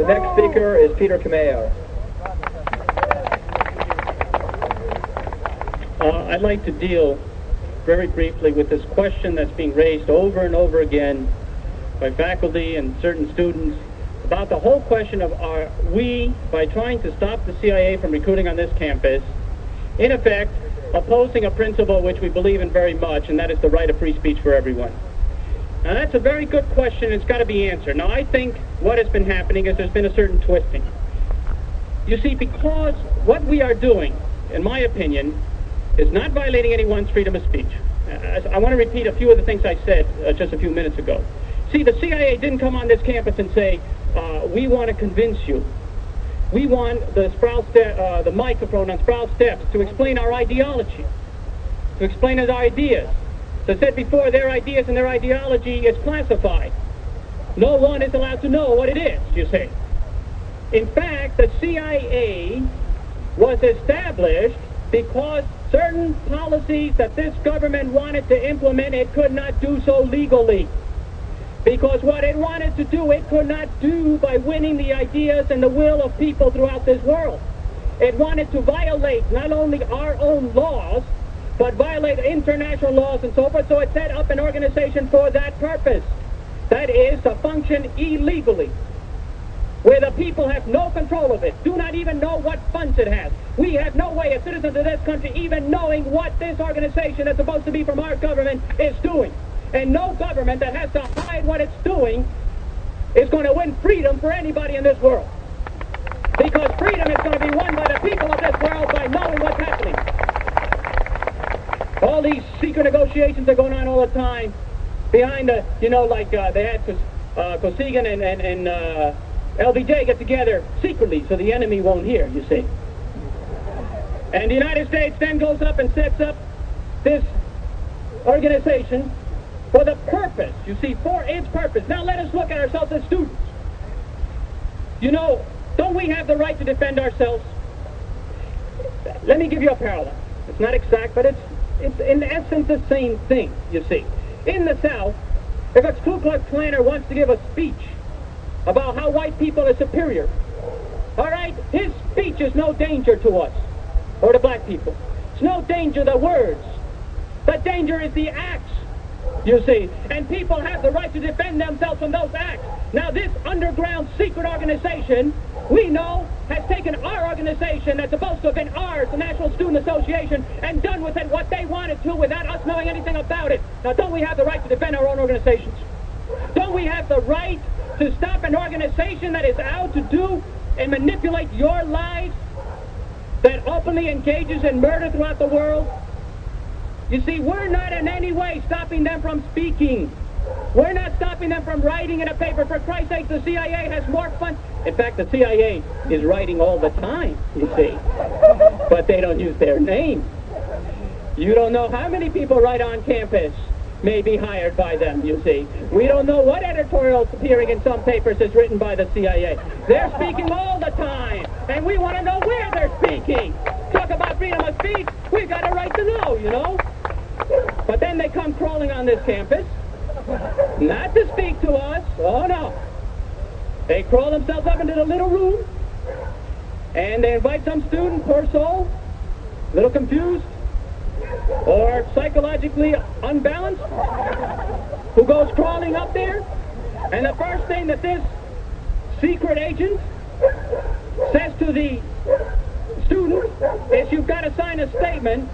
The next speaker is Peter Camejo. I'd like to deal very briefly with this question that's being raised over and over again by faculty and certain students about the whole question of are we, by trying to stop the CIA from recruiting on this campus, in effect opposing a principle which we believe in very much, and that is the right of free speech for everyone. Now that's a very good question. It's got to be answered. Now I think what has been happening is there's been a certain twisting. You see, because what we are doing, in my opinion, is not violating anyone's freedom of speech. I want to repeat a few of the things I said just a few minutes ago. See, the CIA didn't come on this campus and say, we want to convince you. We want the microphone on Sproul Steps to explain our ideology, to explain our ideas. As I said before, their ideas and their ideology is classified. No one is allowed to know what it is, you see. In fact, the CIA was established because certain policies that this government wanted to implement, it could not do so legally. Because what it wanted to do, it could not do by winning the ideas and the will of people throughout this world. It wanted to violate not only our own laws, but violate international laws and so forth, so it set up an organization for that purpose. That is to function illegally, where the people have no control of it, do not even know what funds it has. We have no way as citizens of this country even knowing what this organization that's supposed to be from our government is doing. And no government that has to hide what it's doing is going to win freedom for anybody in this world. Because freedom is going to be won by the people of this world by knowing what's happening. All these secret negotiations are going on all the time behind the, they had Kosygin and LBJ get together secretly so the enemy won't hear, you see. And the United States then goes up and sets up this organization for the purpose, you see, for its purpose. Now let us look at ourselves as students. You know, don't we have the right to defend ourselves? Let me give you a parallel. It's not exact, but it's in essence the same thing, you see. In the South, if a Ku Klux Klaner wants to give a speech about how white people are superior, all right, his speech is no danger to us, or to black people. It's no danger the words. The danger is the acts, you see. And people have the right to defend themselves from those acts. Now this underground secret organization, we know, has taken our organization that's supposed to have been ours, the National Student Association, and done with it what they wanted to without us knowing anything about it. Now don't we have the right to defend our own organizations? Don't we have the right to stop an organization that is out to do and manipulate your lives, that openly engages in murder throughout the world? You see, we're not in any way stopping them from speaking. We're not stopping them from writing in a paper. For Christ's sake, the CIA has more fun. In fact, the CIA is writing all the time, you see. But they don't use their name. You don't know how many people write on campus may be hired by them, you see. We don't know what editorials appearing in some papers is written by the CIA. They're speaking all the time, and we want to know where they're speaking. Talk about freedom of speech, we've got a right to know, you know. But then they come crawling on this campus, not to speak to us, oh no. They crawl themselves up into the little room, and they invite some student, poor soul, a little confused, or psychologically unbalanced, who goes crawling up there, and the first thing that this secret agent says to the student is, you've got to sign a statement.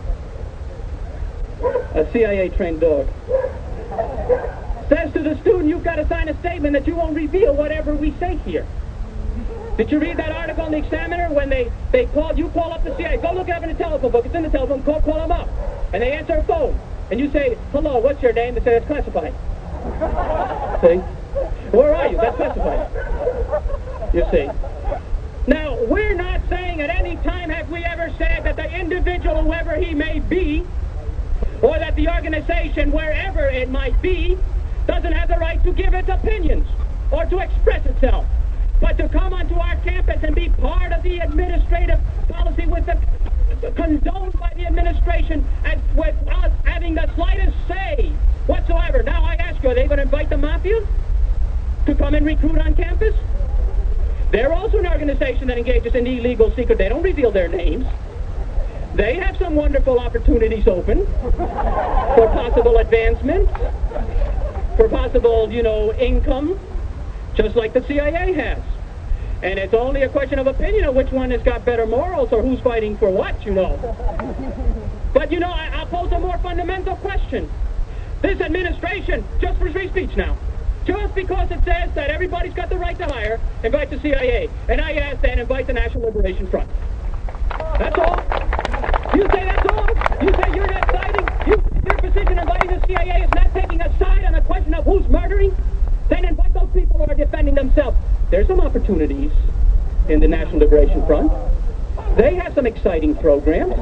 A CIA-trained dog says to the student, you've got to sign a statement that you won't reveal whatever we say here. Did you read that article in the Examiner when you call up the CIA, go look it up in the telephone book, it's in the telephone, call them up. And they answer a phone. And you say, hello, what's your name? They say, it's classified. See? Where are you? That's classified. You see? Now, we're not saying at any time have we ever said that the individual, whoever he may be, or that the organization, wherever it might be, doesn't have the right to give its opinions or to express itself. But to come onto our campus and be part of the administrative policy with the condoned by the administration and with us having the slightest say whatsoever. Now I ask you, are they going to invite the mafia to come and recruit on campus? They're also an organization that engages in illegal secret. They don't reveal their names. They have some wonderful opportunities open for possible advancement, for possible, income, just like the CIA has. And it's only a question of opinion of which one has got better morals or who's fighting for what, But, I'll pose a more fundamental question. This administration, just for free speech now, just because it says that everybody's got the right to hire, invite the CIA. And I ask then, invite the National Liberation Front. That's all. You say that's all? You say you're not siding? Your position inviting the CIA is not taking a side on a question of who's murdering? Then invite those people who are defending themselves. There's some opportunities in the National Liberation Front. They have some exciting programs.